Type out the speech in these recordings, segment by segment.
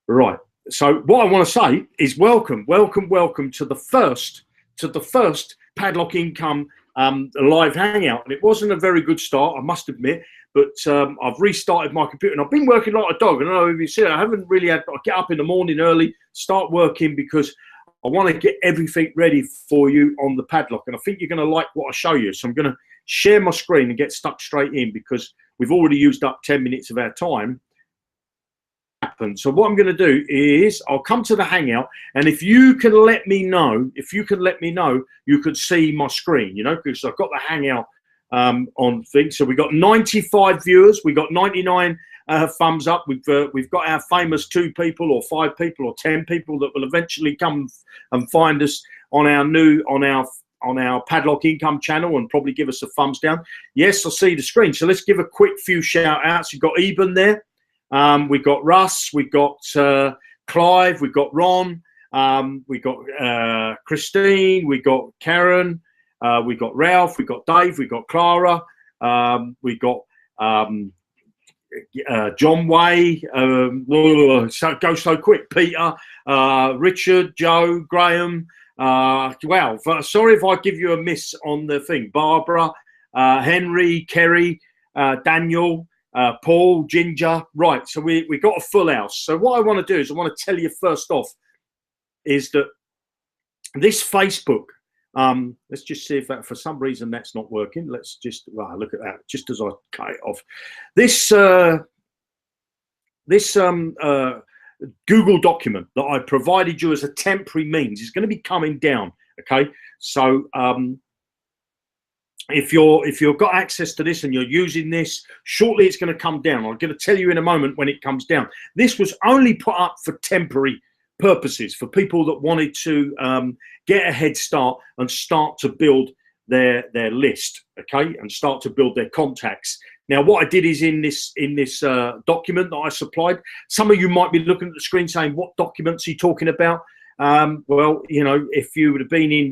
Right. So what I want to say is welcome to the first Padlock Income live hangout. And it wasn't a very good start, I must admit, but I've restarted my computer and I've been working like a dog. And I don't know if you see it, I haven't really had, I get up in the morning early, start working because I want to get everything ready for you on the Padlock. And I think you're going to like what I show you. So I'm going to share my screen and get stuck straight in because we've already used up 10 minutes of our time. So what I'm going to do is I'll come to the hangout, and if you can let me know, you could see my screen, you know, because I've got the hangout on thing. So we've got 95 viewers, we've got 99 thumbs up. We've got our famous 2 people or 5 people or 10 people that will eventually come and find us on our Padlock Income channel and probably give us a thumbs down. Yes, I see the screen. So let's give a quick few shout outs. You've got Eben there. We've got Russ, we've got Clive, we've got Ron, we've got Christine, we've got Karen, we've got Ralph, we've got Dave, we've got Clara, we've got John Way, so it goes so quick, Peter, Richard, Joe, Graham, wow, sorry if I give you a miss on the thing, Barbara, Henry, Kerry, Daniel, Paul, Ginger, right, so we got a full house. So what I want to do is I want to tell you first off is that this Facebook, let's just see if that, for some reason that's not working. Let's just, wow, look at that, just as I cut it off. This, Google document that I provided you as a temporary means is going to be coming down, okay? So, if you've got access to this and you're using this, shortly it's going to come down. I'm going to tell you in a moment when it comes down. This was only put up for temporary purposes, for people that wanted to get a head start and start to build their list, okay, and start to build their contacts. Now, what I did is in this document that I supplied, some of you might be looking at the screen saying, what documents are you talking about? Well, you know, if you would have been in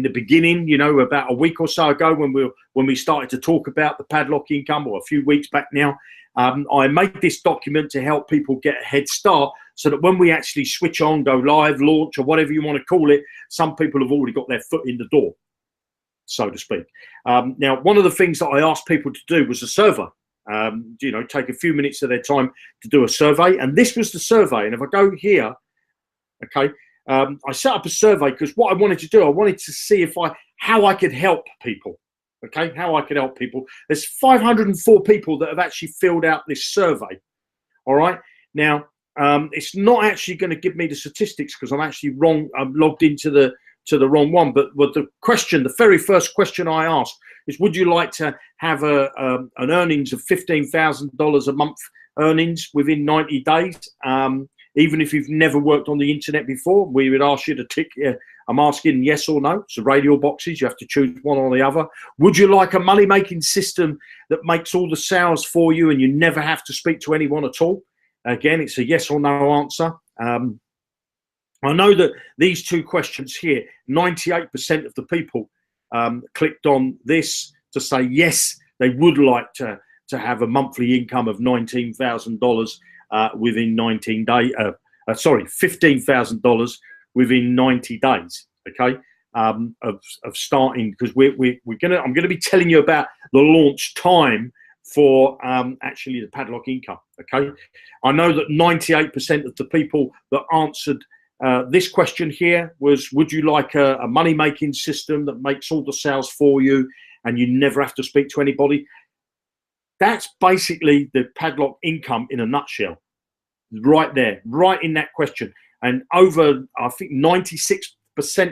the beginning, you know, about a week or so ago when we started to talk about the Padlock Income, or a few weeks back now, I made this document to help people get a head start so that when we actually switch on, go live, launch, or whatever you want to call it, some people have already got their foot in the door, so to speak. Now, one of the things that I asked people to do was a survey. You know, take a few minutes of their time to do a survey, and this was the survey. And if I go here, okay, I set up a survey because what I wanted to do, I wanted to see how I could help people. Okay, how I could help people. There's 504 people that have actually filled out this survey. All right, now it's not actually going to give me the statistics because I'm actually wrong. I'm logged into the wrong one. But the question, the very first question I asked is, would you like to have an earnings of $15,000 a month earnings within 90 days? Even if you've never worked on the internet before, we would ask you to tick, I'm asking yes or no. So radial boxes, you have to choose one or the other. Would you like a money-making system that makes all the sales for you and you never have to speak to anyone at all? Again, it's a yes or no answer. I know that these 2 questions here, 98% of the people clicked on this to say yes, they would like to have a monthly income of $19,000 within 19 days. Sorry, $15,000 within 90 days. Okay, of starting, because I'm gonna be telling you about the launch time for actually the Padlock Income. Okay, I know that 98% of the people that answered this question here was, would you like a money-making system that makes all the sales for you and you never have to speak to anybody? That's basically the Padlock Income in a nutshell, right there, right in that question. And over, I think 96%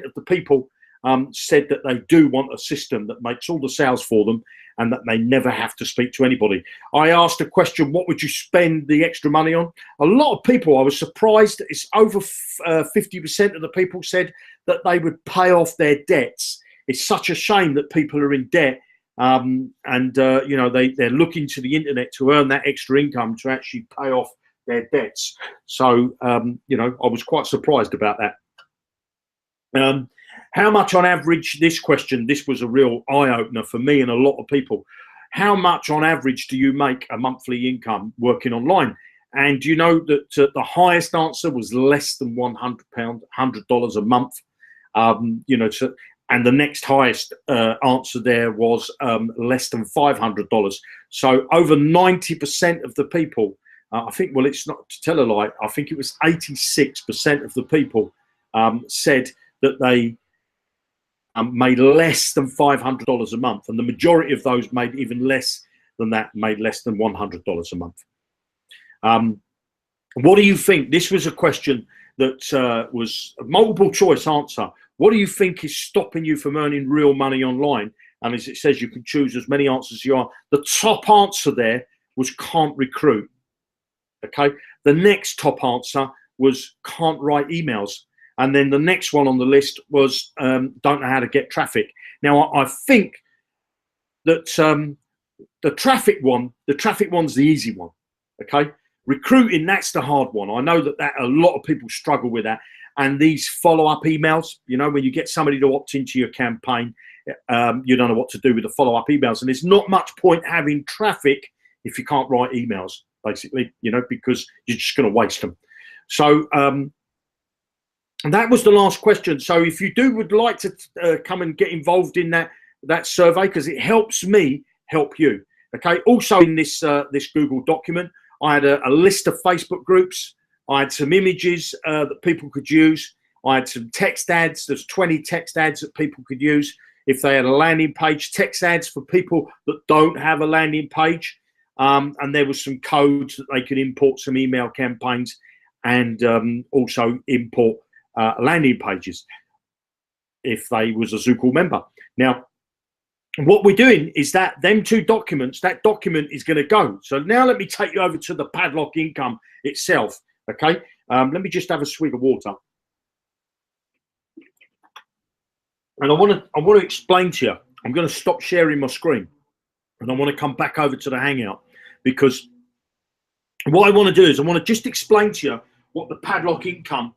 of the people said that they do want a system that makes all the sales for them and that they never have to speak to anybody. I asked a question, what would you spend the extra money on? A lot of people, I was surprised, it's over 50% of the people said that they would pay off their debts. It's such a shame that people are in debt. You know, they're looking to the internet to earn that extra income to actually pay off their debts. So, you know, I was quite surprised about that. How much on average, this was a real eye-opener for me and a lot of people. How much on average do you make a monthly income working online? And you know that the highest answer was less than £100, $100 a month. You know, and the next highest answer there was less than $500. So over 90% of the people, I think, well, it's not to tell a lie, I think it was 86% of the people said that they made less than $500 a month. And the majority of those made even less than that, made less than $100 a month. What do you think? This was a question that was a multiple choice answer. What do you think is stopping you from earning real money online? And as it says, you can choose as many answers as you are. The top answer there was can't recruit. Okay. The next top answer was can't write emails. And then the next one on the list was don't know how to get traffic. Now, I think that the traffic one's the easy one. Okay. Recruiting, that's the hard one. I know that a lot of people struggle with that. And these follow-up emails, you know, when you get somebody to opt into your campaign, you don't know what to do with the follow-up emails. And there's not much point having traffic if you can't write emails, basically, you know, because you're just going to waste them. So and that was the last question. So if you would like to come and get involved in that survey, because it helps me help you. Okay. Also in this this Google document, I had a list of Facebook groups. I had some images that people could use. I had some text ads. There's 20 text ads that people could use if they had a landing page. Text ads for people that don't have a landing page. And there was some codes that they could import some email campaigns and also import landing pages if they was a Zoom member. Now, what we're doing is that them two documents, that document is going to go. So now let me take you over to the Padlock income itself. Okay, let me just have a swig of water, and I want to explain to you. I'm going to stop sharing my screen, and I want to come back over to the Hangout, because what I want to do is I want to just explain to you what the Padlock income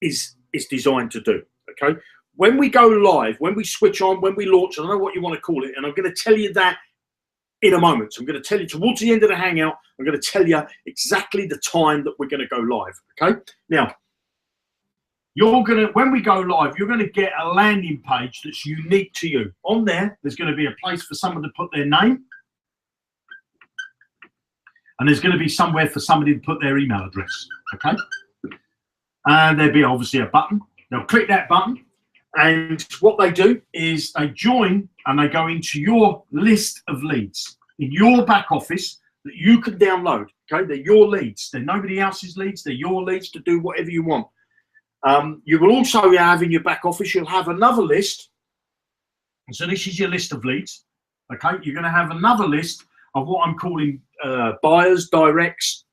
is designed to do. Okay, when we go live, when we switch on, when we launch, I don't know what you want to call it, and I'm going to tell you that in a moment. So I'm going to tell you towards the end of the Hangout, I'm going to tell you exactly the time that we're going to go live. Okay. Now, when we go live, you're going to get a landing page that's unique to you. On there, there's going to be a place for someone to put their name. And there's going to be somewhere for somebody to put their email address. Okay. And there'll be obviously a button. They'll click that button. And what they do is they join and they go into your list of leads in your back office that you can download. Okay, they're your leads. They're nobody else's leads. They're your leads to do whatever you want. You will also have in your back office, you'll have another list. So this is your list of leads. Okay, you're going to have another list of what I'm calling buyers, directs.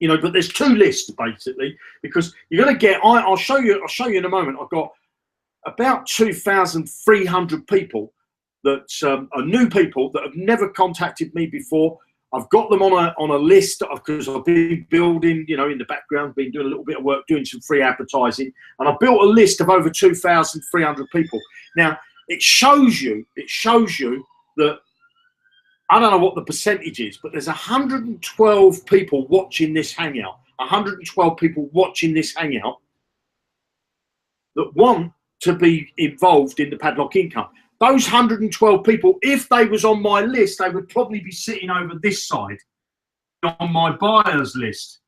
You know, but there's two lists basically, because you're going to get. I'll show you in a moment. I've got about 2,300 people that are new people that have never contacted me before. I've got them on a list because I've been building, you know, in the background, been doing a little bit of work, doing some free advertising, and I built a list of over 2,300 people. Now it shows you that I don't know what the percentage is, but there's 112 people watching this Hangout. 112 people watching this Hangout that want to be involved in the Padlock income. Those 112 people, if they was on my list, they would probably be sitting over this side on my buyers list.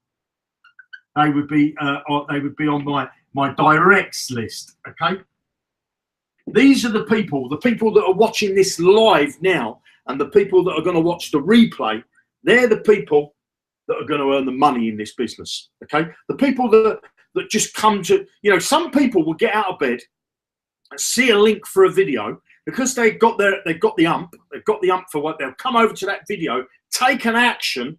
They would be on my directs list. Okay. These are the people that are watching this live now, and the people that are going to watch the replay. They're the people that are going to earn the money in this business. Okay. The people that just come to, you know, some people will get out of bed and see a link for a video because they've got the ump for what they'll come over to that video, take an action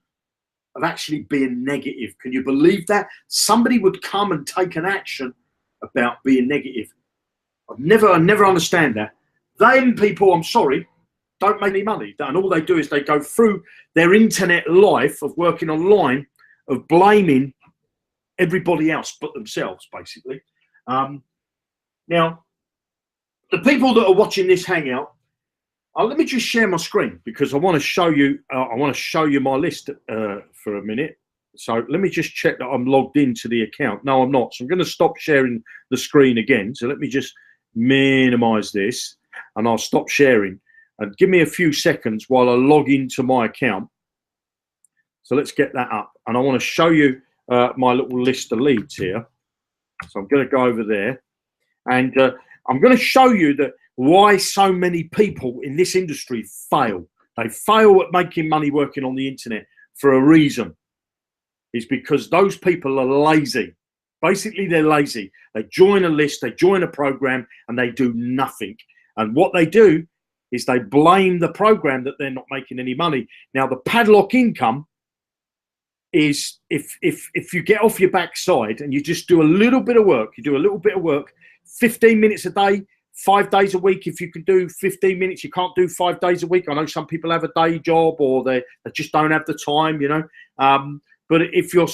of actually being negative. Can you believe that? Somebody would come and take an action about being negative. I never understand that. Them people, I'm sorry, don't make any money. And all they do is they go through their internet life of working online, of blaming everybody else but themselves, basically. Now, the people that are watching this Hangout, let me just share my screen because I want to show you. I want to show you my list for a minute. So let me just check that I'm logged into the account. No, I'm not. So I'm going to stop sharing the screen again. So let me just minimize this and I'll stop sharing. And give me a few seconds while I log into my account. So let's get that up. And I want to show you my little list of leads here. So I'm going to go over there. And I'm going to show you that why so many people in this industry fail. They fail at making money working on the internet for a reason. Is because those people are lazy. Basically, they're lazy. They join a list, they join a program, and they do nothing. And what they do is they blame the program that they're not making any money. Now, the padlock income is if you get off your backside and you just do a little bit of work, 15 minutes a day, 5 days a week. If you can do 15 minutes, you can't do 5 days a week. I know some people have a day job or they just don't have the time, you know. But if you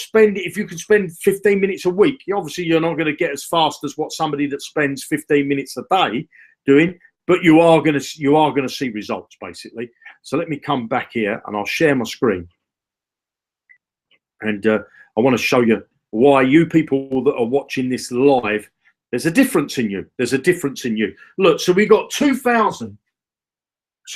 can spend 15 minutes a week, obviously you're not going to get as fast as what somebody that spends 15 minutes a day doing, but you are going to see results basically. So let me come back here and I'll share my screen. And I want to show you why you people that are watching this live, there's a difference in you. There's a difference in you. Look, so we got 2,000.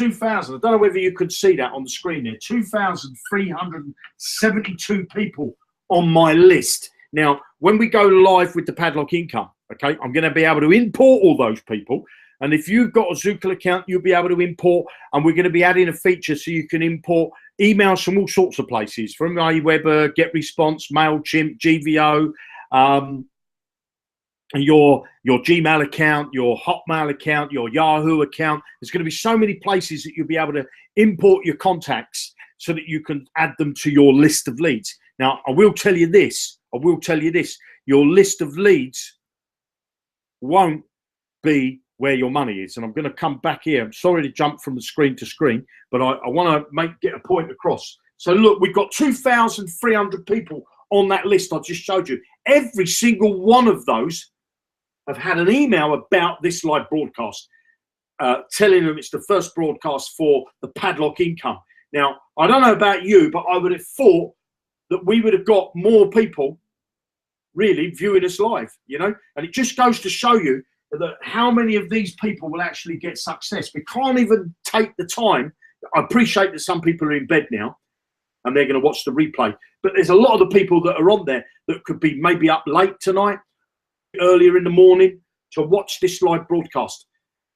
I don't know whether you could see that on the screen there. 2,372 people on my list. Now, when we go live with the Padlock income, okay, I'm going to be able to import all those people. And if you've got a Zookla account, you'll be able to import. And we're going to be adding a feature so you can import emails from all sorts of places, from Aweber, GetResponse, MailChimp, GVO, your Gmail account, your Hotmail account, your Yahoo account. There's going to be so many places that you'll be able to import your contacts so that you can add them to your list of leads. Now, I will tell you this. Your list of leads won't be where your money is. And I'm going to come back here. I'm sorry to jump from the screen to screen, but I want to get a point across. So look, we've got 2,300 people on that list I just showed you. Every single one of those have had an email about this live broadcast, telling them it's the first broadcast for the Padlock income. Now, I don't know about you, but I would have thought that we would have got more people really viewing us live, you know, and it just goes to show you that how many of these people will actually get success. We can't even take the time. I appreciate that some people are in bed now and they're going to watch the replay, but there's a lot of the people that are on there that could be maybe up late tonight, earlier in the morning to watch this live broadcast.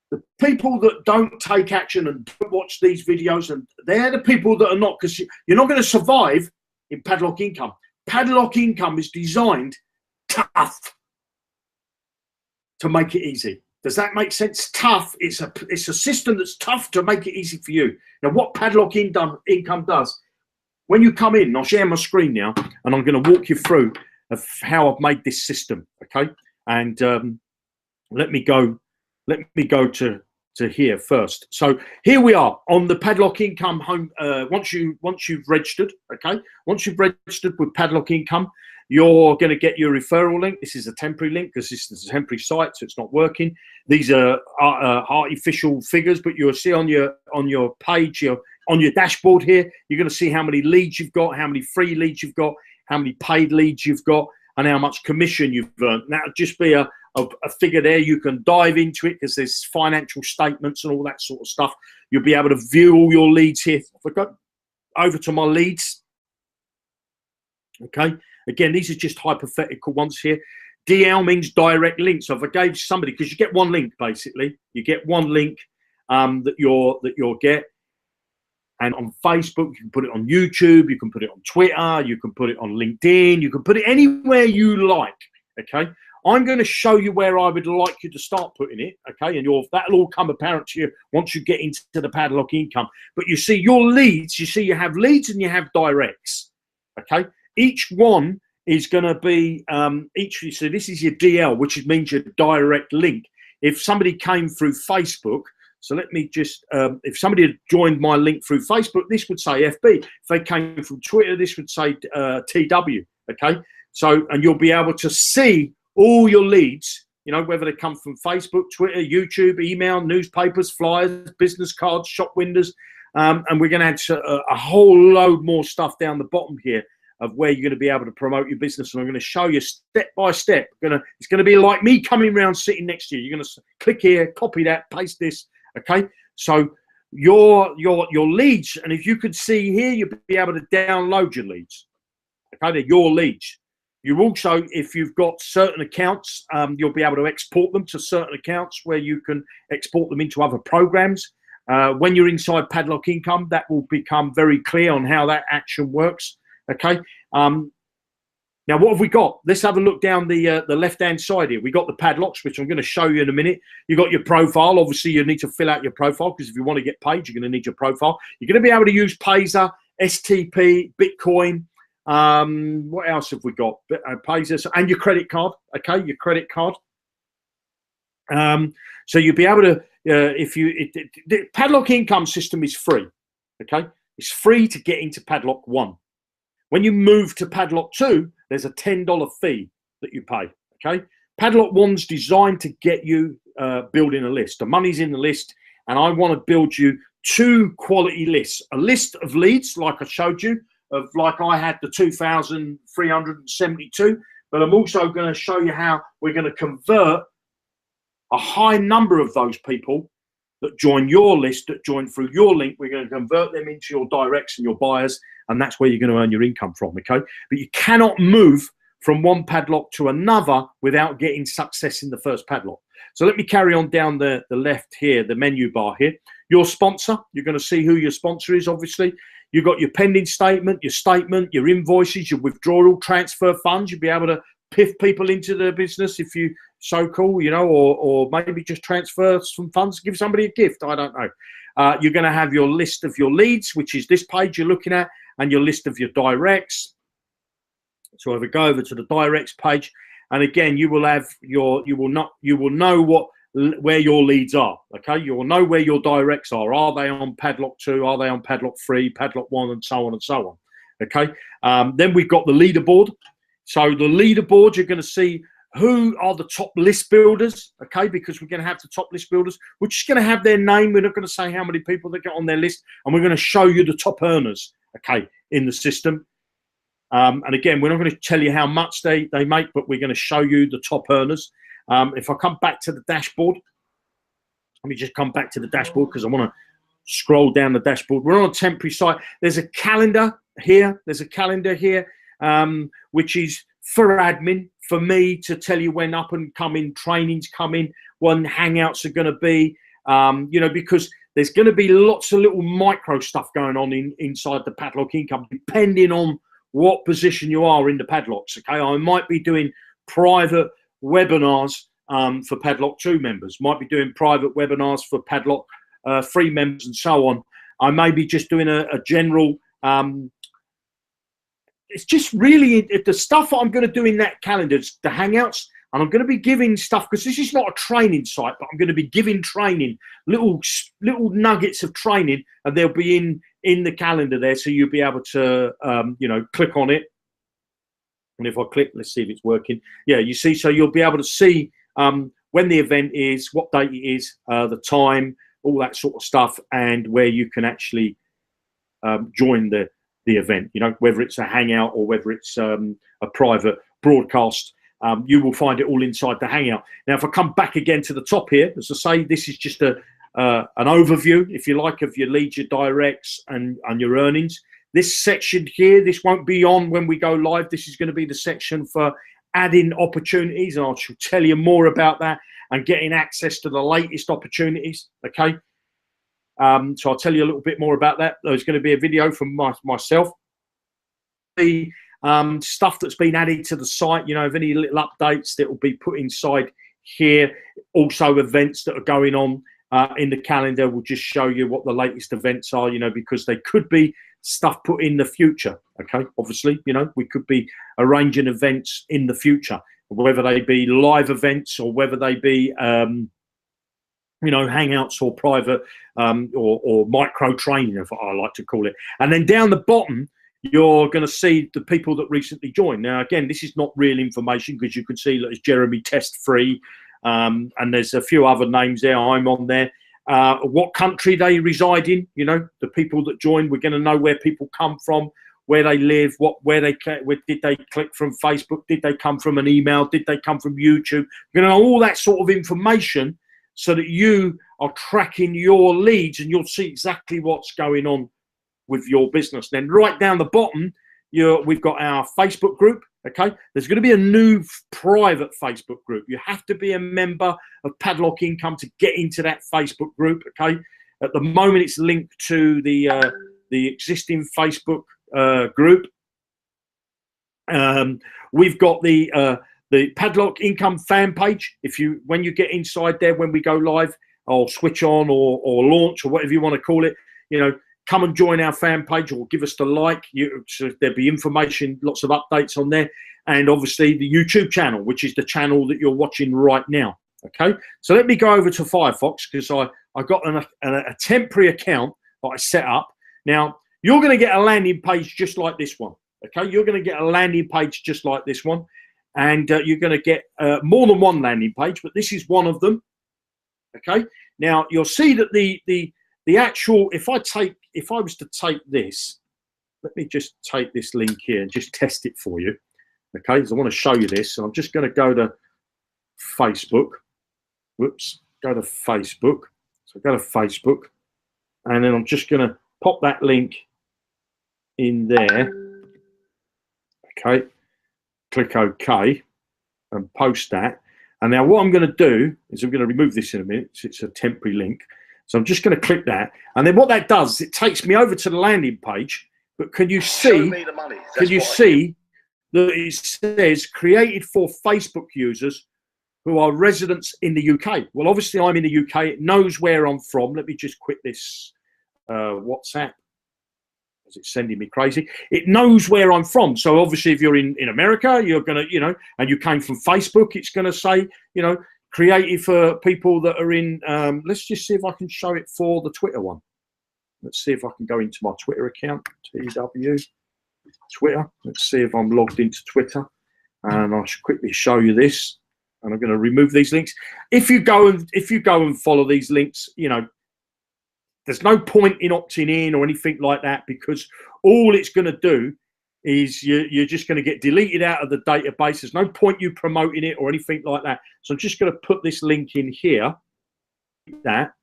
The people that don't take action and don't watch these videos, and they're the people that are not, because you're not going to survive in Padlock income. Padlock income is designed tough to make it easy. Does that make sense? Tough. It's a system that's tough to make it easy for you. Now, what Padlock income does, when you come in, I'll share my screen now, and I'm going to walk you through of how I've made this system. Okay. And let me go to here first. So here we are on the Padlock income home. Once you've registered, okay, once you've registered with Padlock income, you're going to get your referral link. This is a temporary link because this is a temporary site, so it's not working. These are artificial figures, but you'll see on your page, on your dashboard here, you're going to see how many leads you've got, how many free leads you've got, how many paid leads you've got, and how much commission you've earned. That'll just be a figure there. You can dive into it because there's financial statements and all that sort of stuff. You'll be able to view all your leads here. If I go over to my leads, okay, again, these are just hypothetical ones here. DL means direct link. So if I gave somebody, because you get one link basically, you get one link that you'll get. And on Facebook, you can put it on YouTube, you can put it on Twitter, you can put it on LinkedIn, you can put it anywhere you like, okay? I'm going to show you where I would like you to start putting it, okay? And that'll all come apparent to you once you get into the Padlock income. But you see your leads, you have leads and you have directs, okay? Each one is going to be, so this is your DL, which means your direct link. If somebody came through Facebook, so let me just, if somebody had joined my link through Facebook, this would say FB. If they came from Twitter, this would say TW, okay? So, and you'll be able to see all your leads, you know, whether they come from Facebook, Twitter, YouTube, email, newspapers, flyers, business cards, shop windows, and we're going to add a whole load more stuff down the bottom here of where you're going to be able to promote your business. And I'm going to show you step by step. It's going to be like me coming around sitting next to you. You're going to click here, copy that, paste this. Okay. So your leads, and if you could see here, you'll be able to download your leads. Okay. They're your leads. You also, if you've got certain accounts, you'll be able to export them to certain accounts where you can export them into other programs. When you're inside Padlock Income, that will become very clear on how that action works. Okay. Now, what have we got? Let's have a look down the left-hand side here. We got the padlocks, which I'm going to show you in a minute. You got your profile. Obviously, you need to fill out your profile because if you want to get paid, you're going to need your profile. You're going to be able to use Payzer, STP, Bitcoin. What else have we got? Payzer and your credit card. Okay, your credit card. So you'll be able to, the Padlock Income system is free. Okay, it's free to get into Padlock 1. When you move to Padlock 2, there's a $10 fee that you pay. Okay, Padlock 1's designed to get you building a list. The money's in the list, and I want to build you 2 quality lists. A list of leads, like I showed you, of like I had the 2,372, but I'm also going to show you how we're going to convert a high number of those people that join your list, that join through your link. We're going to convert them into your directs and your buyers, and that's where you're going to earn your income from. Okay, but you cannot move from one padlock to another without getting success in the first padlock. So let me carry on down the left here, the menu bar here. Your sponsor, you're going to see who your sponsor is. Obviously, you've got your pending statement, your invoices, your withdrawal, transfer funds. You'll be able to piff people into the business if you so cool, you know, or maybe just transfer some funds, give somebody a gift. I don't know. You're going to have your list of your leads, which is this page you're looking at, and your list of your directs. So if we go over to the directs page, and again, you will have your, you will know where your leads are. Okay, you will know where your directs are. Are they on Padlock 2? Are they on Padlock 3, Padlock 1, and so on and so on. Okay, then we've got the leaderboard. So the leaderboard, you're going to see who are the top list builders, okay, because we're going to have the top list builders. We're just going to have their name. We're not going to say how many people they get on their list, and we're going to show you the top earners, okay, in the system. And again, we're not going to tell you how much they make, but we're going to show you the top earners. If I come back to the dashboard, let me just come back to the dashboard because I want to scroll down the dashboard. We're on a temporary site. There's a calendar here. There's a calendar here, which is for admin, for me to tell you when up and coming trainings come in, when hangouts are going to be, you know, because there's going to be lots of little micro stuff going on inside the Padlock Income, depending on what position you are in the padlocks. Okay, I might be doing private webinars for Padlock 2 members, might be doing private webinars for Padlock 3 members, and so on. I may be just doing a general. It's just really the stuff that I'm going to do in that calendar, it's the hangouts, and I'm going to be giving stuff because this is not a training site, but I'm going to be giving training, little nuggets of training, and they'll be in the calendar there, so you'll be able to you know, click on it. And if I click, let's see if it's working. Yeah, you see, so you'll be able to see when the event is, what date it is, the time, all that sort of stuff, and where you can actually join the event, you know, whether it's a hangout or whether it's a private broadcast. You will find it all inside the hangout. Now, if I come back again to the top here, as I say, this is just an overview, if you like, of your leads, your directs, and your earnings. This section here, this won't be on when we go live. This is going to be the section for adding opportunities, and I shall tell you more about that and getting access to the latest opportunities. Okay. So I'll tell you a little bit more about that. There's going to be a video from myself. The stuff that's been added to the site, you know, of any little updates that will be put inside here. Also events that are going on in the calendar will just show you what the latest events are, you know, because they could be stuff put in the future. Okay, obviously, you know, we could be arranging events in the future, whether they be live events or whether they be you know, hangouts or private or micro training, if I like to call it. And then down the bottom, you're going to see the people that recently joined. Now, again, this is not real information because you can see that it's Jeremy Test Free, and there's a few other names there. I'm on there. What country they reside in, you know, the people that join, we're going to know where people come from, where they live, where did they click from Facebook, did they come from an email, did they come from YouTube. You're going to know all that sort of information so that you are tracking your leads and you'll see exactly what's going on with your business. Then right down the bottom, we've got our Facebook group. Okay, there's going to be a new private Facebook group. You have to be a member of Padlock Income to get into that Facebook group. Okay, at the moment it's linked to the existing Facebook group. We've got the Padlock Income fan page. When you get inside there, when we go live, I'll switch on or launch or whatever you want to call it. Come and join our fan page or give us the like. So there'll be information, lots of updates on there. And obviously the YouTube channel, which is the channel that you're watching right now. Okay, so let me go over to Firefox because I got a temporary account that I set up. Now, you're going to get a landing page just like this one. Okay, you're going to get a landing page just like this one. And you're going to get more than one landing page, but this is one of them. Okay, now you'll see that the actual, if I was to take this, let me just take this link here and just test it for you. Okay, because I want to show you this. So I'm just going to go to Facebook. Whoops, go to Facebook. So go to Facebook. And then I'm just going to pop that link in there. Okay, click OK and post that. And now what I'm going to do is I'm going to remove this in a minute. So it's a temporary link. So I'm just going to click that. And then what that does, it takes me over to the landing page. But can you see, that it says created for Facebook users who are residents in the UK? Well, obviously I'm in the UK. It knows where I'm from. Let me just quit this WhatsApp. Is it sending me crazy? It knows where I'm from. So obviously if you're in America, you're going to, and you came from Facebook, it's going to say, created for people that are in, let's just see if I can show it for the Twitter one. Let's see if I can go into my Twitter account, TW, Twitter. Let's see if I'm logged into Twitter. And I should quickly show you this. And I'm going to remove these links. If you go and follow these links, there's no point in opting in or anything like that, because all it's going to do is you're just going to get deleted out of the database. There's no point you promoting it or anything like that. So I'm just going to put this link in here. That.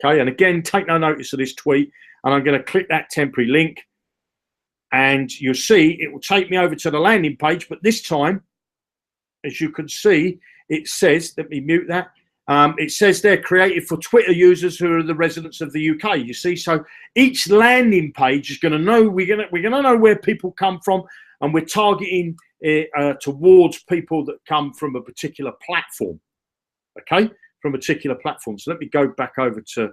Okay, and again, take no notice of this tweet. And I'm going to click that temporary link. And you'll see it will take me over to the landing page. But this time, as you can see, it says, let me mute that. It says they're created for Twitter users who are the residents of the UK. You see, so each landing page is going to know we're going to know where people come from, and we're targeting towards people that come from a particular platform. Okay, from a particular platform. So let me go back over to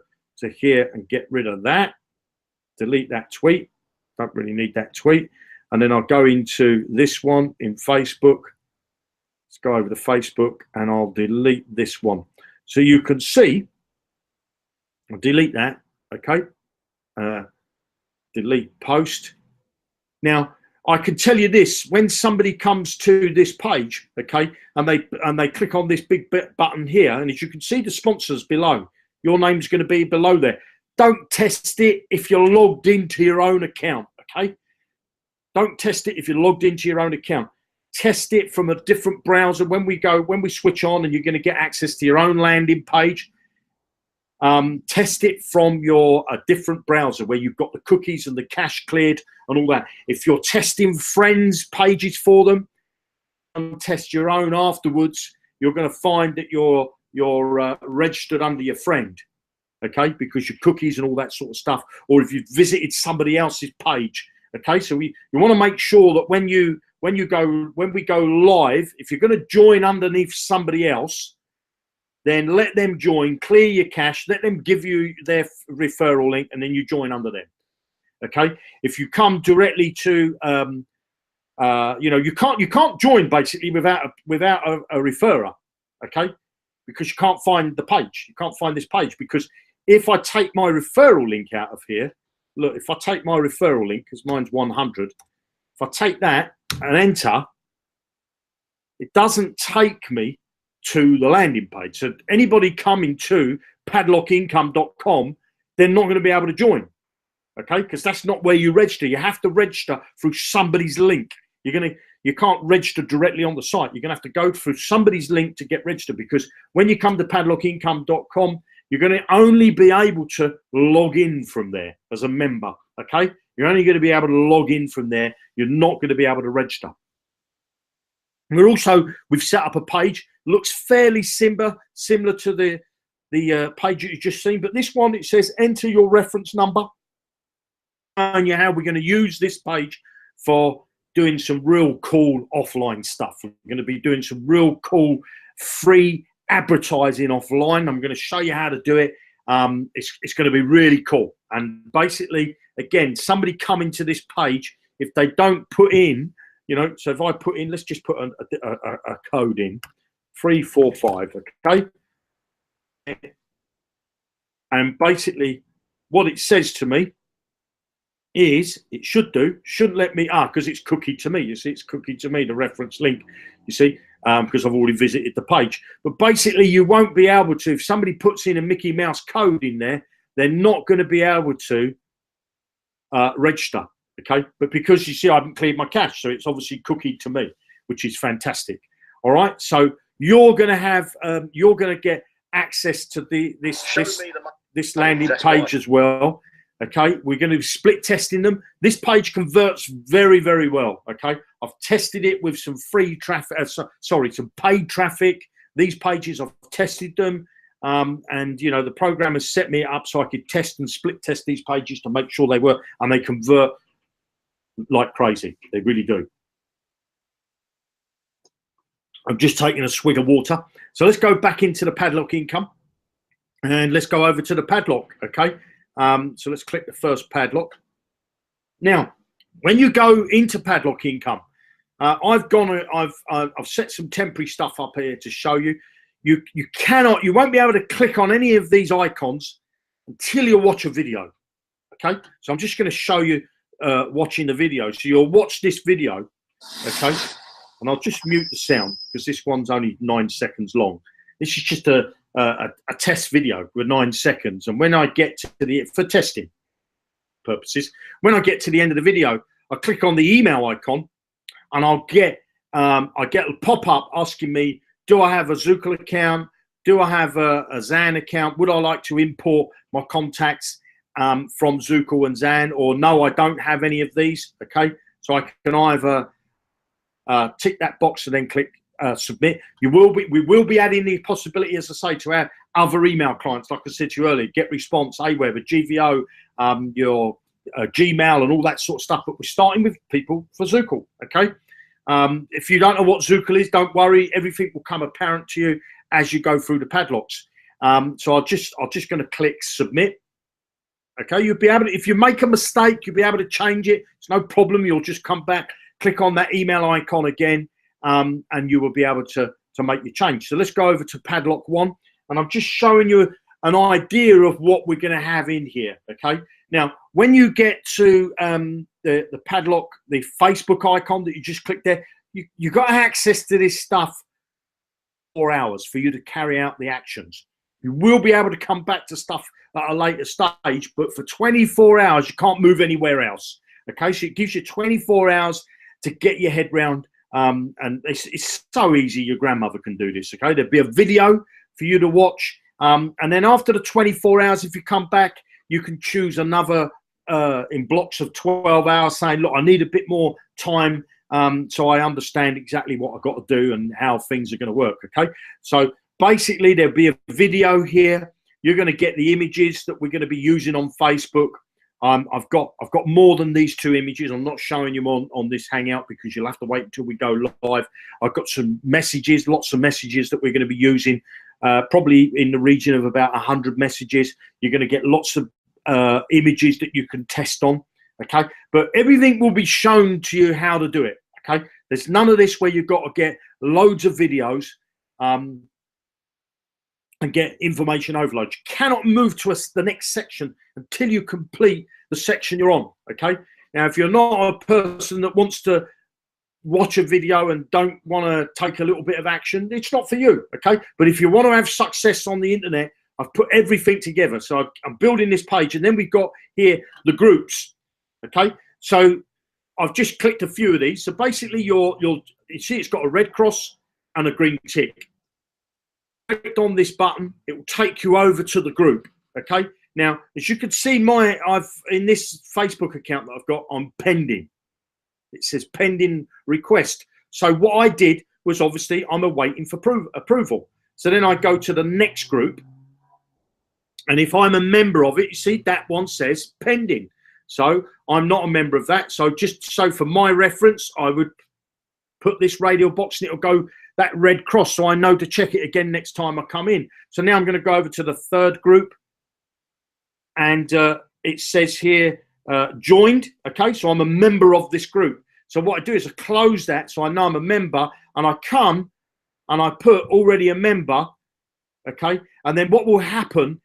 here and get rid of that. Delete that tweet. Don't really need that tweet. And then I'll go into this one in Facebook. Let's go over to Facebook and I'll delete this one. So you can see, I'll delete that, okay? Delete post. Now, I can tell you this, when somebody comes to this page, okay, and they click on this big button here, and as you can see the sponsors below, your name's going to be below there. Don't test it if you're logged into your own account, okay? Don't test it if you're logged into your own account. Test it from a different browser. When we switch on and you're going to get access to your own landing page, test it from a different browser where you've got the cookies and the cache cleared and all that. If you're testing friends' pages for them, and test your own afterwards, you're going to find that you're registered under your friend, okay? Because your cookies and all that sort of stuff, or if you've visited somebody else's page, okay? So you want to make sure that when we go live, if you're going to join underneath somebody else, then let them join, clear your cache, let them give you their referral link, and then you join under them. Okay. If you come directly to, you can't join basically without a referrer. Okay, because you can't find the page. You can't find this page, because if I take my referral link out of here, look, if I take my referral link, because mine's 100, if I take that and enter, it doesn't take me to the landing page. So anybody coming to padlockincome.com, they're not going to be able to join. okay? Because that's not where you register. You have to register through somebody's link. You can't register directly on the site. You're gonna have to go through somebody's link to get registered, because when you come to padlockincome.com, you're going to only be able to log in from there as a member, okay? You're only going to be able to log in from there. You're not going to be able to register. We've set up a page, looks fairly similar to the page that you've just seen, but this one, it says enter your reference number. And how we're going to use this page for doing some real cool offline stuff. We're going to be doing some real cool free advertising offline. I'm going to show you how to do it. It's going to be really cool. And basically, again, somebody coming to this page, if they don't put in, you know, so if I put in, let's just put a code in, 345, okay? And basically what it says to me is, it shouldn't let me, because it's cookie to me. You see, it's cookie to me, the reference link, you see, because I've already visited the page. But basically you won't be able to, if somebody puts in a Mickey Mouse code in there, they're not going to be able to register, okay? But because you see, I haven't cleared my cache, so it's obviously cookie to me, which is fantastic. All right, so you're going to have, you're going to get access to this landing page as well. Okay, we're going to be split testing them. This page converts very, very well. Okay, I've tested it with some free traffic, some paid traffic. These pages, I've tested them, and you know, the program has set me up so I could test and split test these pages to make sure they work, and they convert like crazy. They really do. I'm just taking a swig of water. So let's go back into the Padlock income, and let's go over to the Padlock. Okay. So let's click the first Padlock. Now, when you go into Padlock income, I've set some temporary stuff up here to show you. You won't be able to click on any of these icons until you watch a video. Okay, so I'm just going to show you watching the video. So you'll watch this video, okay, and I'll just mute the sound because this one's only 9 seconds long. This is just a test video with 9 seconds, and when I get to for testing purposes, when I get to the end of the video, I click on the email icon, and I get a pop-up asking me, do I have a Zookle account? Do I have a Zan account? Would I like to import my contacts from Zookle and Zan? Or no, I don't have any of these. Okay, so I can either tick that box and then click submit. We will be adding the possibility, as I say, to add other email clients, like I said to you earlier, GetResponse, Aweber, GVO, your Gmail, and all that sort of stuff. But we're starting with people for Zookle. Okay. If you don't know what Zookle is, don't worry. Everything will come apparent to you as you go through the padlocks. So I'm just going to click submit. Okay. You'll be able to, if you make a mistake, you'll be able to change it. It's no problem. You'll just come back, click on that email icon again. And you will be able to make your change. So let's go over to Padlock 1, and I'm just showing you an idea of what we're going to have in here. Okay. Now, when you get to the Padlock, the Facebook icon that you just clicked there, you got access to this stuff 4 hours for you to carry out the actions. You will be able to come back to stuff at a later stage, but for 24 hours, you can't move anywhere else. Okay. So it gives you 24 hours to get your head round. And it's so easy, your grandmother can do this, okay? There'll be a video for you to watch. And then after the 24 hours, if you come back, you can choose another in blocks of 12 hours saying, look, I need a bit more time so I understand exactly what I've got to do and how things are going to work, okay? So basically, there'll be a video here. You're going to get the images that we're going to be using on Facebook. I've got more than these 2 images. I'm not showing you on this Hangout because you'll have to wait until we go live. I've got some messages, lots of messages that we're going to be using, probably in the region of about 100 messages. You're going to get lots of images that you can test on, okay? But everything will be shown to you how to do it, okay? There's none of this where you've got to get loads of videos and get information overload. You cannot move to the next section until you complete the section you're on, okay? Now, if you're not a person that wants to watch a video and don't want to take a little bit of action, it's not for you, okay? But if you want to have success on the internet, I've put everything together. So I'm building this page, and then we've got here the groups. Okay, so I've just clicked a few of these. So basically, you see it's got a red cross and a green tick. Click on this button, it will take you over to the group. Okay, now as you can see, I've in this Facebook account that I've got, I'm pending. It says pending request. So what I did was, obviously I'm awaiting for approval. So then I go to the next group, and if I'm a member of it, you see that one says pending. So I'm not a member of that. So just so for my reference, I would put this radio box and it'll go that red cross, so I know to check it again next time I come in. So now I'm going to go over to the third group, and it says here joined. Okay, so I'm a member of this group. So what I do is I close that, so I know I'm a member, and I come and I put already a member. Okay, and then what will happen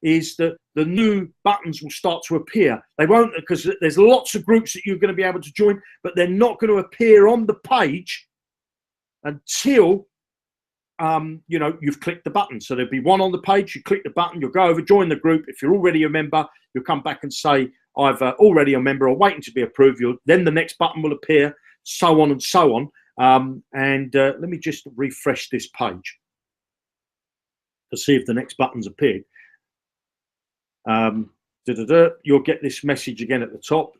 is that the new buttons will start to appear. They won't, because there's lots of groups that you're going to be able to join, but they're not going to appear on the page until you know, you've clicked the button. So there'll be one on the page, you click the button, you'll go over, join the group. If you're already a member, you'll come back and say, I've already a member or waiting to be approved. Then the next button will appear, so on and so on. Let me just refresh this page to see if the next button's appeared. You'll get this message again at the top.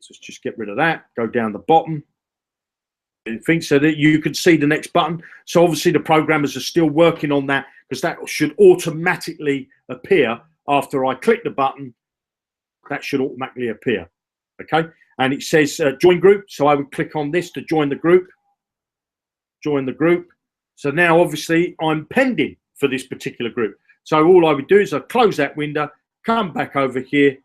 So let's just get rid of that, go down the bottom. Thing so that you can see the next button. So obviously the programmers are still working on that, because that should automatically appear after I click the button. That should automatically appear. Okay, and it says join group, so I would click on this to join the group. Join the group. So now obviously I'm pending for this particular group. So all I would do is I close that window, come back over here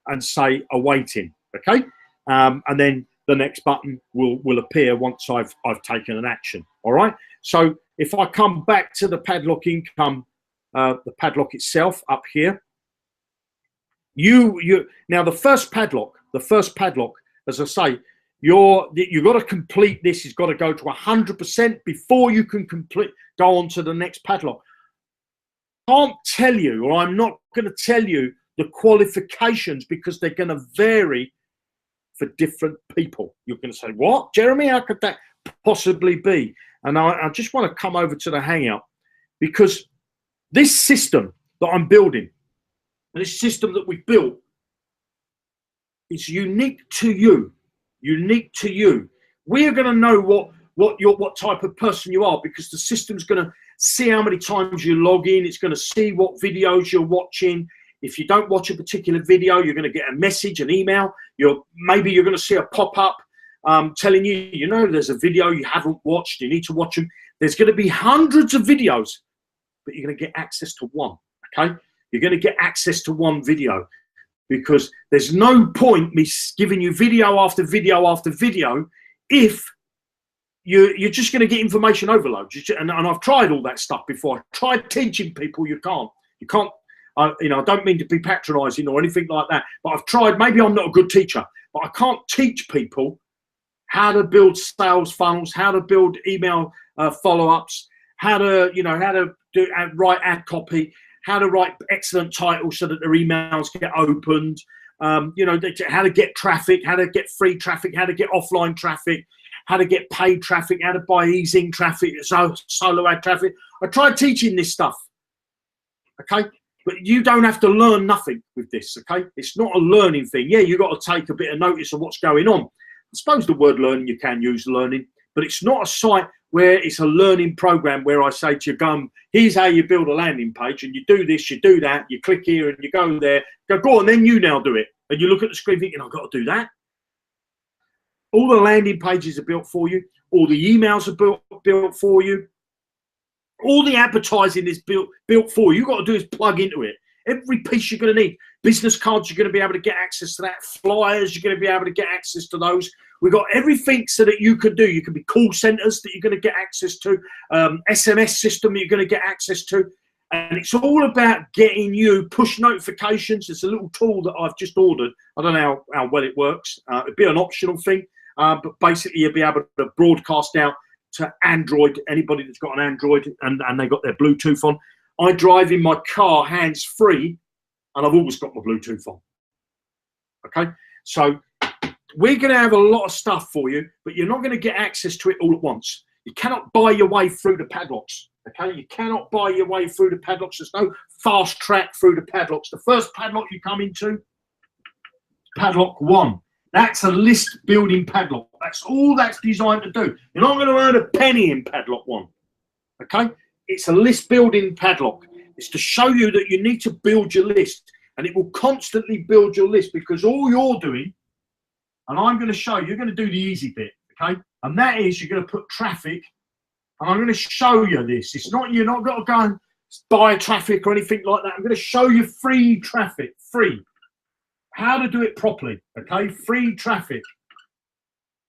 and say awaiting. Okay, and then the next button will appear once I've taken an action. All right. So if I come back to the Padlock income, the Padlock itself up here, now the first padlock, as I say, you've got to complete this. It's got to go to 100% before you can go on to the next padlock. I can't tell you, or I'm not going to tell you the qualifications, because they're going to vary for different people. You're going to say, what, Jeremy, how could that possibly be? And I just want to come over to the Hangout, because this system that I'm building, this system that we built, is unique to you. Unique to you. We're going to know what type of person you are, because the system's going to see how many times you log in. It's going to see what videos you're watching. If you don't watch a particular video, you're going to get a message, an email. Maybe you're going to see a pop-up telling you, you know, there's a video you haven't watched. You need to watch them. There's going to be hundreds of videos, but you're going to get access to one. Okay, you're going to get access to one video, because there's no point me giving you video after video after video if you're just going to get information overload. And I've tried all that stuff before. I tried teaching people. You can't. You know, I don't mean to be patronizing or anything like that, but I've tried. Maybe I'm not a good teacher, but I can't teach people how to build sales funnels, how to build email follow-ups, how to write ad copy, how to write excellent titles so that their emails get opened, you know, how to get traffic, how to get free traffic, how to get offline traffic, how to get paid traffic, how to buy easing traffic, solo ad traffic. I tried teaching this stuff, okay? But you don't have to learn nothing with this, okay? It's not a learning thing. Yeah, you've got to take a bit of notice of what's going on. I suppose the word learning, you can use learning, but it's not a site where it's a learning program where I say to you, here's how you build a landing page, and you do this, you do that, you click here and you go there, go on, then you now do it. And you look at the screen thinking, I've got to do that. All the landing pages are built for you. All the emails are built for you. All the advertising is built for you. You've got to do is plug into it. Every piece you're going to need. Business cards, you're going to be able to get access to that. Flyers, you're going to be able to get access to those. We've got everything so that you can do. You can be call centers that you're going to get access to. SMS system that you're going to get access to. And it's all about getting you push notifications. It's a little tool that I've just ordered. I don't know how well it works. It'd be an optional thing. But basically, you'll be able to broadcast out to Android, anybody that's got an Android and they got their Bluetooth on. I drive in my car hands free, and I've always got my Bluetooth on. Okay, so we're going to have a lot of stuff for you, but you're not going to get access to it all at once. You cannot buy your way through the padlocks. Okay, you cannot buy your way through the padlocks. There's no fast track through the padlocks. The first padlock you come into, padlock 1. That's a list building padlock. That's all that's designed to do. You're not going to earn a penny in padlock 1. Okay, it's a list building padlock. It's to show you that you need to build your list, and it will constantly build your list, because all you're doing, and I'm going to show you, you're going to do the easy bit. Okay, and that is you're going to put traffic. And I'm going to show you this. It's not, you're not got to go and buy traffic or anything like that. I'm going to show you free traffic, free. How to do it properly, okay? Free traffic.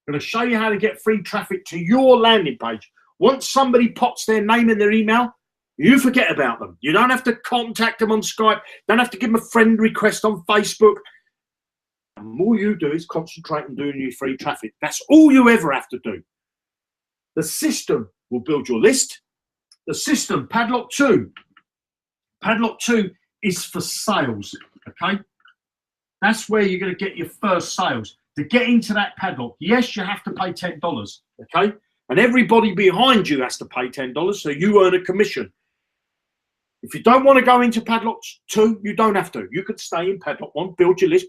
I'm going to show you how to get free traffic to your landing page. Once somebody pops their name in their email, you forget about them. You don't have to contact them on Skype. Don't have to give them a friend request on Facebook. And all you do is concentrate on doing your free traffic. That's all you ever have to do. The system will build your list. The system, Padlock 2. Padlock 2 is for sales, okay? That's where you're going to get your first sales. To get into that padlock, yes, you have to pay $10, okay? And everybody behind you has to pay $10, so you earn a commission. If you don't want to go into Padlock 2, you don't have to. You could stay in Padlock 1, build your list,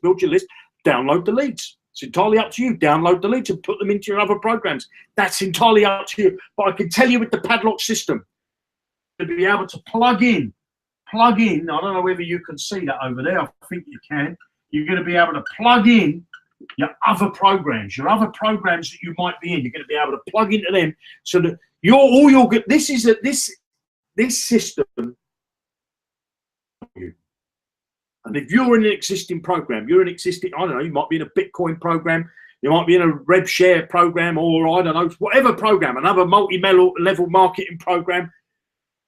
download the leads. It's entirely up to you. Download the leads and put them into your other programs. That's entirely up to you. But I can tell you with the padlock system, to be able to plug in. I don't know whether you can see that over there. I think you can. You're going to be able to plug in your other programs that you might be in. You're going to be able to plug into them, so that you'll get. This is this system. And if you're in an existing program, I don't know, you might be in a Bitcoin program, you might be in a Rev Share program, or I don't know, whatever program, another multi-level marketing program,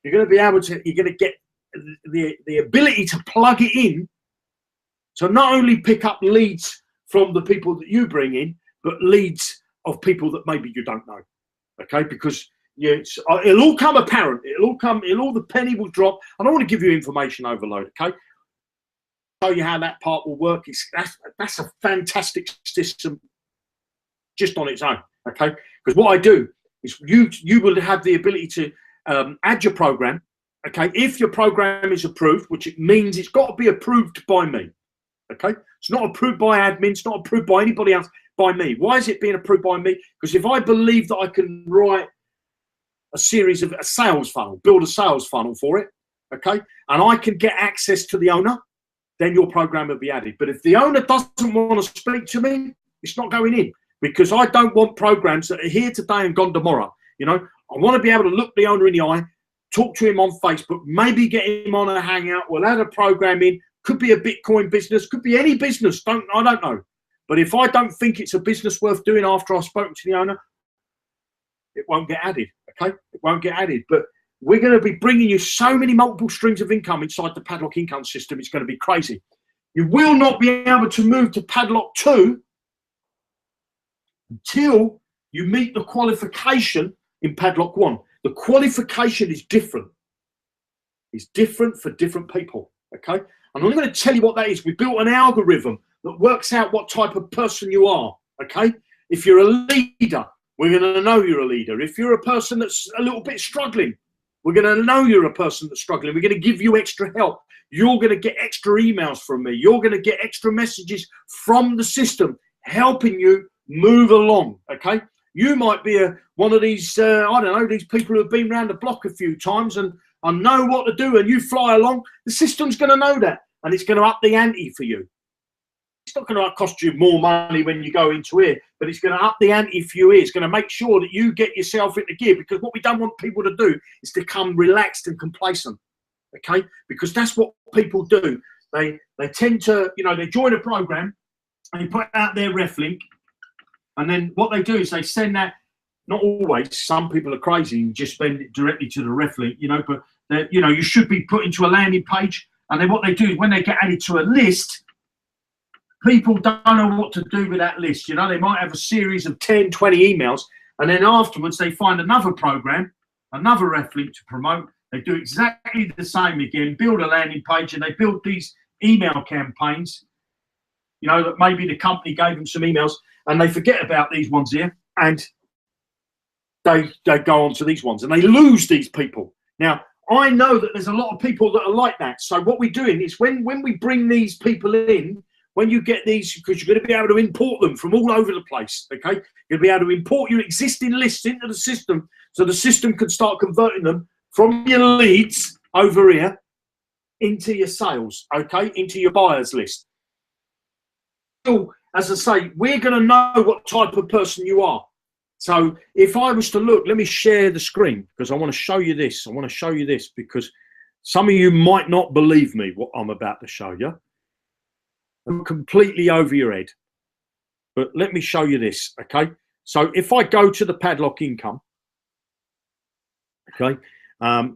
you're going to get the ability to plug it in. So not only pick up leads from the people that you bring in, but leads of people that maybe you don't know. Okay, because it'll all come apparent. The penny will drop. I don't want to give you information overload. Okay. Show you how that part will work. That's a fantastic system just on its own, okay? Because what I do is you will have the ability to add your program, okay? If your program is approved, which it means it's got to be approved by me, okay? It's not approved by admin, it's not approved by anybody else, by me. Why is it being approved by me? Because if I believe that I can write a series of a sales funnel, build a sales funnel for it, okay? And I can get access to the owner, then your program will be added. But if the owner doesn't want to speak to me, it's not going in, because I don't want programs that are here today and gone tomorrow. You know, I want to be able to look the owner in the eye, talk to him on Facebook, maybe get him on a hangout. We'll add a program in. Could be a Bitcoin business, could be any business. I don't know. But if I don't think it's a business worth doing after I've spoken to the owner, it won't get added. Okay, it won't get added. But we're going to be bringing you so many multiple streams of income inside the Padlock income system. It's going to be crazy. You will not be able to move to Padlock 2 until you meet the qualification in Padlock 1. The qualification is different. It's different for different people. Okay. And I'm going to tell you what that is. We built an algorithm that works out what type of person you are. Okay. If you're a leader, we're going to know you're a leader. If you're a person that's a little bit struggling, we're going to know you're a person that's struggling. We're going to give you extra help. You're going to get extra emails from me. You're going to get extra messages from the system helping you move along, okay? You might be one of these, I don't know, these people who have been around the block a few times and know what to do, and you fly along. The system's going to know that, and it's going to up the ante for you. It's not going to cost you more money when you go into here, but it's going to up the ante for you here. It's going to make sure that you get yourself into gear, because what we don't want people to do is to become relaxed and complacent, okay? Because that's what people do. They tend to, you know, they join a program and they put out their ref link, and then what they do is they send that, not always, some people are crazy and just send it directly to the ref link, you know, but, you know, you should be put into a landing page, and then what they do is when they get added to a list, people don't know what to do with that list. You know, they might have a series of 10, 20 emails, and then afterwards they find another program, another ref link to promote. They do exactly the same again, build a landing page, and they build these email campaigns, you know, that maybe the company gave them some emails, and they forget about these ones here, and they go on to these ones, and they lose these people. Now, I know that there's a lot of people that are like that. So what we're doing is when we bring these people in, when you get these, because you're going to be able to import them from all over the place, okay? You'll be able to import your existing lists into the system, so the system can start converting them from your leads over here into your sales, okay? Into your buyers list. So, as I say, we're going to know what type of person you are. So if I was to look, let me share the screen, because I want to show you this. I want to show you this because some of you might not believe me what I'm about to show you. I'm completely over your head. But let me show you this, okay? So if I go to the Padlock income, okay?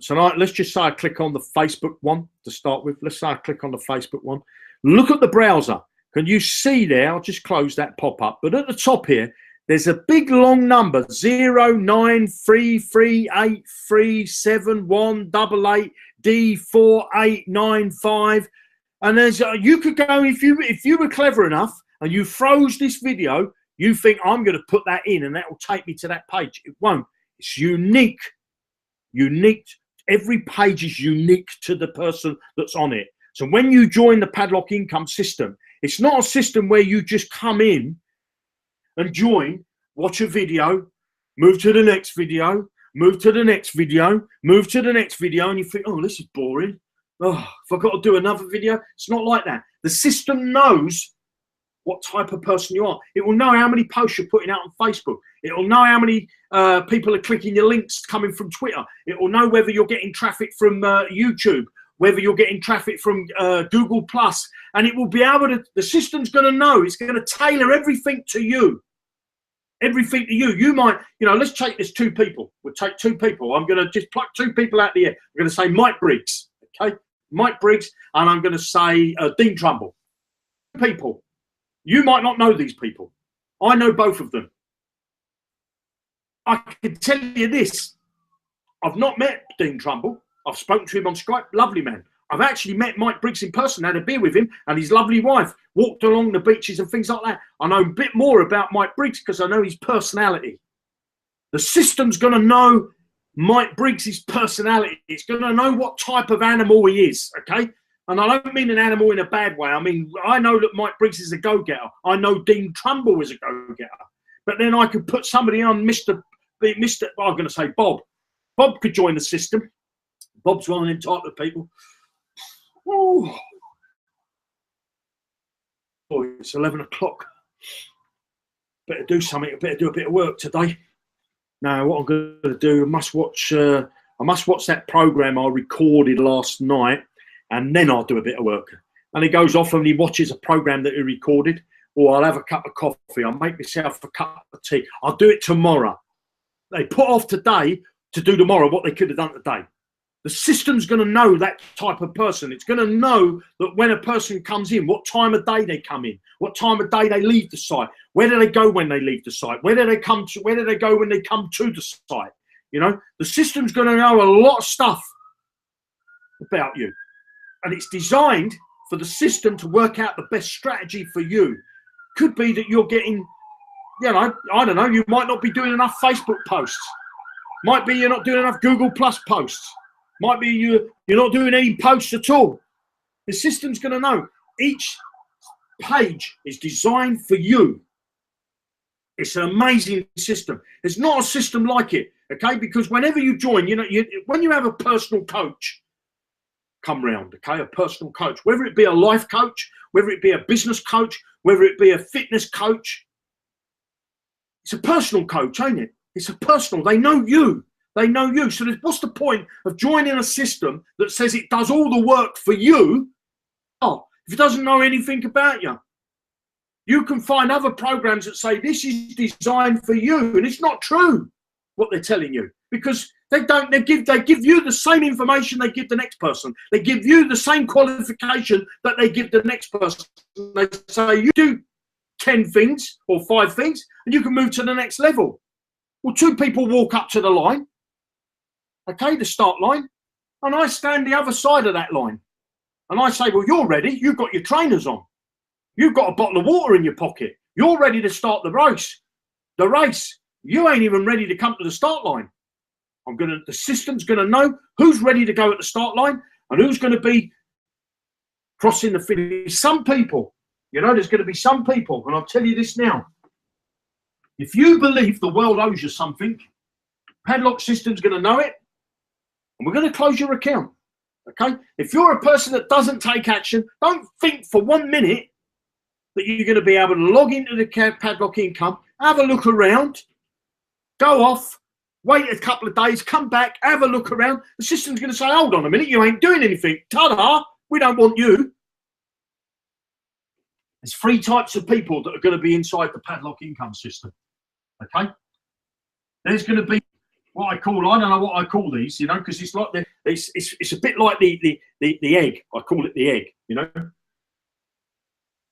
So now let's just say I click on the Facebook one to start with. Let's say I click on the Facebook one. Look at the browser. Can you see there? I'll just close that pop-up. But at the top here, there's a big long number, 09333871888D4895. And there's you could go, if you were clever enough and you froze this video, you think I'm going to put that in and that will take me to that page. It won't. It's unique. Unique. Every page is unique to the person that's on it. So when you join the Padlock income system, it's not a system where you just come in and join, watch a video, move to the next video, move to the next video, move to the next video, and you think, oh, this is boring. Oh, if I've got to do another video. It's not like that. The system knows what type of person you are. It will know how many posts you're putting out on Facebook. It will know how many people are clicking your links coming from Twitter. It will know whether you're getting traffic from YouTube, whether you're getting traffic from Google+, and it will be able to, the system's going to know, it's going to tailor everything to you. Everything to you. You might, you know, let's take this 2 people. We'll take 2 people. I'm going to just pluck 2 people out of the air. I'm going to say Mike Briggs, okay? Mike Briggs, and I'm going to say Dean Trumbull. People. You might not know these people. I know both of them. I can tell you this. I've not met Dean Trumbull. I've spoken to him on Skype. Lovely man. I've actually met Mike Briggs in person, had a beer with him and his lovely wife, walked along the beaches and things like that. I know a bit more about Mike Briggs because I know his personality. The system's going to know Mike Briggs' personality. It's going to know what type of animal he is, okay? And I don't mean an animal in a bad way. I mean, I know that Mike Briggs is a go-getter. I know Dean Trumbull is a go-getter. But then I could put somebody on, I'm going to say Bob. Bob could join the system. Bob's one of them type of people. Oh, it's 11 o'clock. Better do something. I better do a bit of work today. Now, what I'm going to do, I must watch that program I recorded last night, and then I'll do a bit of work. And he goes off and he watches a program that he recorded, or I'll have a cup of coffee. I'll make myself a cup of tea. I'll do it tomorrow. They put off today to do tomorrow what they could have done today. The system's going to know that type of person. It's going to know that when a person comes in, what time of day they come in, what time of day they leave the site, where do they go when they leave the site, where do they go when they come to the site. You know, the system's going to know a lot of stuff about you, and it's designed for the system to work out the best strategy for you. Could be that you're getting, you know, I don't know, you might not be doing enough Facebook posts. Might be you're not doing enough Google Plus posts. Might be you're not doing any posts at all. The system's going to know. Each page is designed for you. It's an amazing system. There's not a system like it, okay? Because whenever you join, you know, when you have a personal coach come round, okay, a personal coach, whether it be a life coach, whether it be a business coach, whether it be a fitness coach, it's a personal coach, ain't it? It's a personal. They know you. They know you. So what's the point of joining a system that says it does all the work for you? Oh, if it doesn't know anything about you. You can find other programs that say this is designed for you, and it's not true what they're telling you, because they give you the same information they give the next person. They give you the same qualification that they give the next person. They say you do 10 things or 5 things, and you can move to the next level. Well, 2 people walk up to the line. Okay, the start line. And I stand the other side of that line. And I say, well, you're ready. You've got your trainers on. You've got a bottle of water in your pocket. You're ready to start the race. The race. You ain't even ready to come to the start line. The system's gonna know who's ready to go at the start line and who's gonna be crossing the finish. Some people, you know, there's gonna be some people, and I'll tell you this now. If you believe the world owes you something, Padlock system's gonna know it, and we're gonna close your account. Okay? If you're a person that doesn't take action, don't think for 1 minute that you're gonna be able to log into the Padlock income, have a look around, go off, wait a couple of days, come back, have a look around. The system's going to say, hold on a minute, you ain't doing anything. Ta-da, we don't want you. There's 3 types of people that are going to be inside the Padlock income system. Okay? There's going to be what I call, I don't know what I call these, you know, because it's like it's a bit like the egg. I call it the egg, you know.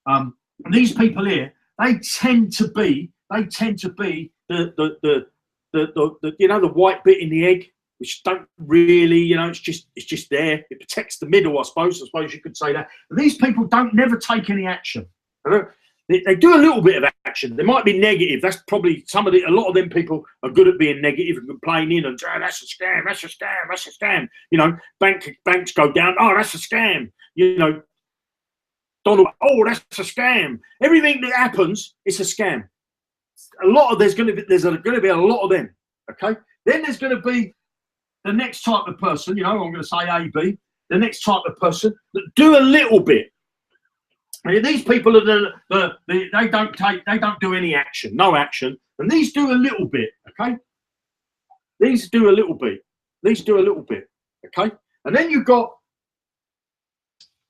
And these people here, they tend to be the you know, the white bit in the egg, which don't really, you know, it's just there. It protects the middle, I suppose you could say that. And these people don't never take any action. They do a little bit of action. They might be negative. That's probably a lot of them people are good at being negative and complaining and that's a scam, that's a scam, that's a scam. You know, banks go down, oh, that's a scam. You know, Donald, oh, that's a scam. Everything that happens, it's a scam. There's going to be a lot of them. Okay. Then there's going to be the next type of person. You know, I'm going to say A, B. The next type of person that do a little bit. And these people are they don't do any action, no action, and these do a little bit. Okay. These do a little bit. These do a little bit. Okay. And then you've got.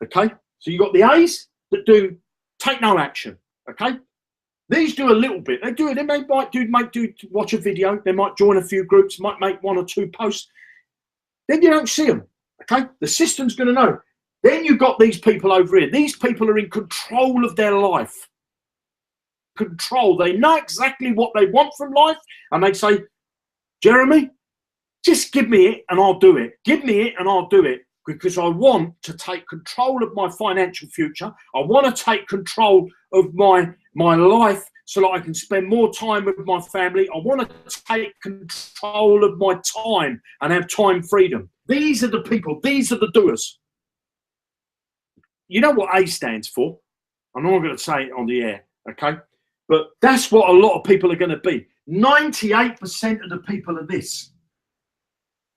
Okay. So you've got the A's that do take no action. Okay. These do a little bit. They do it. They might watch a video. They might join a few groups. Might make 1 or 2 posts. Then you don't see them. Okay, the system's going to know. Then you've got these people over here. These people are in control of their life. Control. They know exactly what they want from life, and they say, "Jeremy, just give me it, and I'll do it. Give me it, and I'll do it." Because I want to take control of my financial future. I want to take control of my life so that I can spend more time with my family. I want to take control of my time and have time freedom. These are the people. These are the doers. You know what A stands for? I'm not going to say it on the air, okay? But that's what a lot of people are going to be. 98% of the people are this.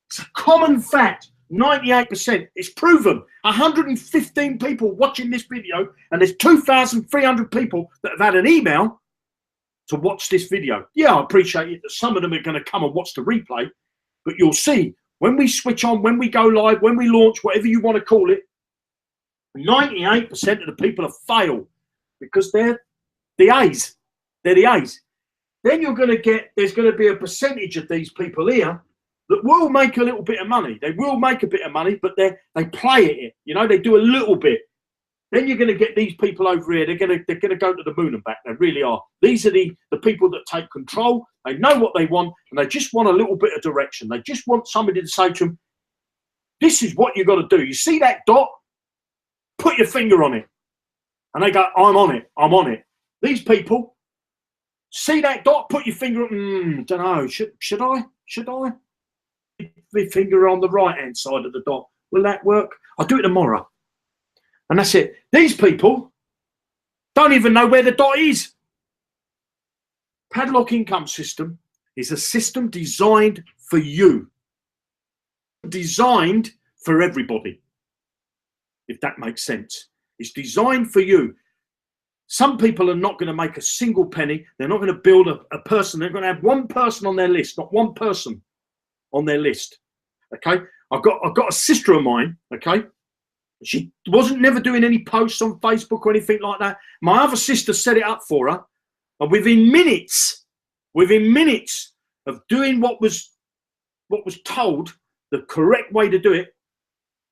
It's a common fact. 98%. It's proven. 115 people watching this video, and there's 2,300 people that have had an email to watch this video. Yeah, I appreciate it that some of them are going to come and watch the replay, but you'll see when we switch on, when we go live, when we launch, whatever you want to call it, 98% of the people have failed because they're the A's. They're the A's. Then there's going to be a percentage of these people here that will make a little bit of money. They will make a bit of money, but they play at it. You know, they do a little bit. Then you're going to get these people over here. They're going to go to the moon and back. They really are. These are the people that take control. They know what they want, and they just want a little bit of direction. They just want somebody to say to them, "This is what you got to do. You see that dot? Put your finger on it." And they go, "I'm on it. I'm on it." These people see that dot? Put your finger on. Don't know. Should I? Should I? My finger on the right hand side of the dot. Will that work? I'll do it tomorrow. And that's it. These people don't even know where the dot is. Padlock income system is a system designed for you. Designed for everybody. If that makes sense. It's designed for you. Some people are not going to make a single penny. They're not going to build a person. They're going to have one person on their list, not one person on their list. Okay, I've got a sister of mine. Okay, she wasn't never doing any posts on Facebook or anything like that. My other sister set it up for her, and within minutes of doing what was told, the correct way to do it,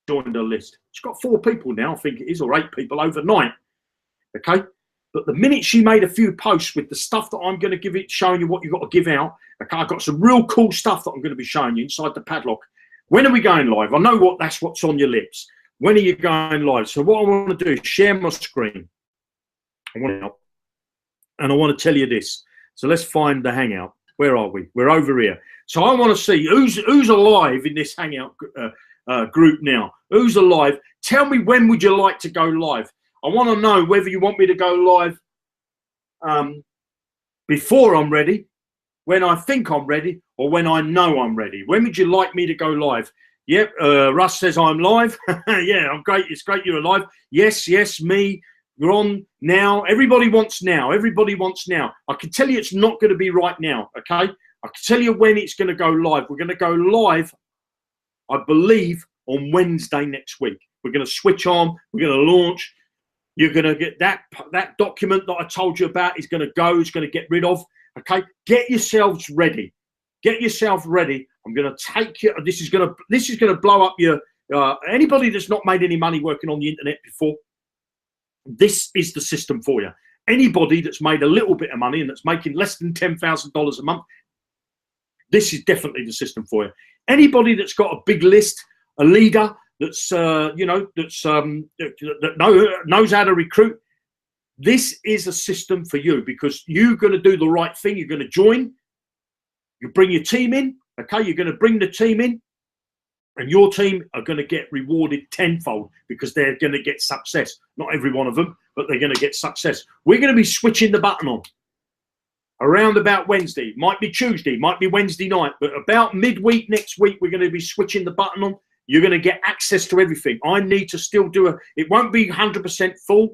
joined her list. She's got 4 people now, I think it is, or 8 people overnight. Okay. But the minute she made a few posts with the stuff that I'm going to give it, showing you what you've got to give out, okay, I've got some real cool stuff that I'm going to be showing you inside the Padlock. When are we going live? I know that's what's on your lips. When are you going live? So what I want to do is share my screen. And I want to tell you this. So let's find the Hangout. Where are we? We're over here. So I want to see who's alive in this Hangout group now. Who's alive? Tell me, when would you like to go live? I want to know whether you want me to go live before I'm ready, when I think I'm ready, or when I know I'm ready. When would you like me to go live? Yep, Russ says I'm live. Yeah, I'm great. It's great you're alive. Yes, me. You're on now. Everybody wants now. Everybody wants now. I can tell you it's not going to be right now, okay? I can tell you when it's going to go live. We're going to go live, I believe, on Wednesday next week. We're going to switch on. We're going to launch. You're going to get that document that I told you about is going to go. It's going to get rid of. Okay, get yourselves ready. Get yourself ready. I'm going to take you. This is going to blow up your. Anybody that's not made any money working on the internet before, this is the system for you. Anybody that's made a little bit of money and that's making less than $10,000 a month, this is definitely the system for you. Anybody that's got a big list, a leader that's that knows how to recruit, this is a system for you, because you're going to do the right thing. You're going to join. You bring your team in. Okay, you're going to bring the team in, and your team are going to get rewarded tenfold, because they're going to get success. Not every one of them, but they're going to get success. We're going to be switching the button on around about Wednesday. Might be Tuesday, might be Wednesday night, but about midweek next week, we're going to be switching the button on. You're going to get access to everything. I need to still do it won't be 100% full,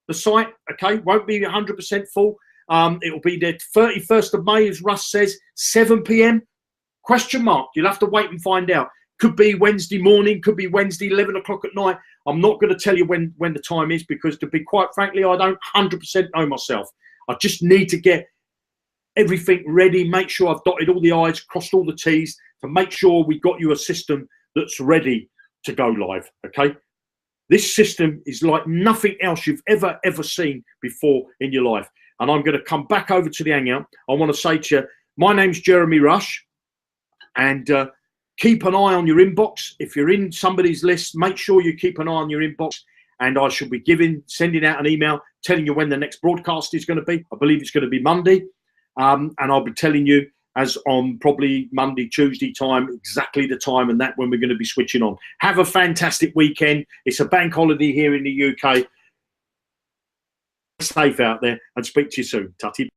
the site, okay? Won't be 100% full. It'll be the 31st of May, as Russ says, 7 p.m. Question mark. You'll have to wait and find out. Could be Wednesday morning, could be Wednesday 11 o'clock at night. I'm not going to tell you when the time is, because, to be quite frankly, I don't 100% know myself. I just need to get everything ready, make sure I've dotted all the I's, crossed all the T's, to make sure we got you a system that's ready to go live, okay? This system is like nothing else you've ever seen before in your life. And I'm going to come back over to the Hangout. I want to say to you, my name's Jeremy Rush, and keep an eye on your inbox. If you're in somebody's list, make sure you keep an eye on your inbox, and I shall be sending out an email telling you when the next broadcast is going to be. I believe it's going to be Monday, and I'll be telling you, as on probably Monday, Tuesday time, exactly the time and that when we're going to be switching on. Have a fantastic weekend. It's a bank holiday here in the UK. Safe out there, and speak to you soon. Tutty.